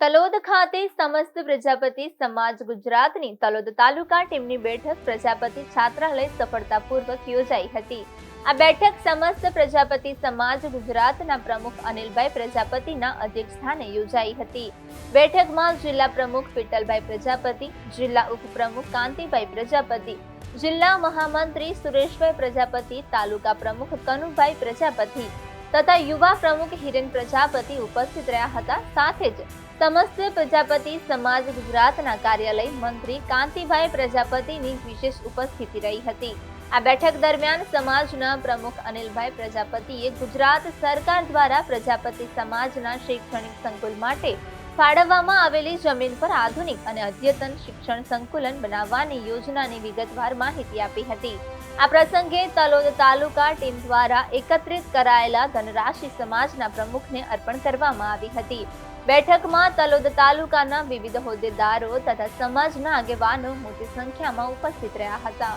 તલોદ ખાતે સમસ્ત પ્રજાપતિ સમાજ ગુજરાતની તલોદ તાલુકા ટીમની બેઠક પ્રજાપતિ છાત્રાલય સફળતાપૂર્વક યોજાઈ હતી। આ બેઠક સમસ્ત પ્રજાપતિ સમાજ ગુજરાતના પ્રમુખ અનિલભાઈ પ્રજાપતિના અધ્યક્ષસ્થાને યોજાઈ હતી। બેઠકમાં જિલ્લા પ્રમુખ પીટલભાઈ પ્રજાપતિ, જિલ્લા ઉપપ્રમુખ કાંતિભાઈ પ્રજાપતિ, જિલ્લા મહામંત્રી સુરેશભાઈ પ્રજાપતિ, તાલુકા પ્રમુખ કનુભાઈ પ્રજાપતિ તથા યુવા પ્રમુખ હિરેન પ્રજાપતિ ઉપસ્થિત રહ્યા હતા। સાથે જ સમસ્ત પ્રજાપતિ સમાજ ગુજરાતના કાર્યાલય મંત્રી કાંતિભાઈ પ્રજાપતિની વિશેષ ઉપસ્થિતિ રહી હતી। આ બેઠક દરમિયાન સમાજના પ્રમુખ અનિલભાઈ પ્રજાપતિએ ગુજરાત સરકાર દ્વારા પ્રજાપતિ સમાજના શૈક્ષણિક સંકુલ માટે ફાળવવામાં આવેલી જમીન પર આધુનિક અને અદ્યતન શિક્ષણ સંકુલન બનાવવાની યોજનાની વિગતવાર માહિતી આપી હતી। આ પ્રસંગે તલોદ તાલુકા ટીમ દ્વારા એકત્રિત કરાયેલા ધનરાશિ સમાજના પ્રમુખને અર્પણ કરવામાં આવી હતી। બેઠકમાં તલોદ તાલુકાના વિવિધ હોદ્દેદારો તથા સમાજના આગેવાનો મોટી સંખ્યામાં ઉપસ્થિત રહ્યા હતા।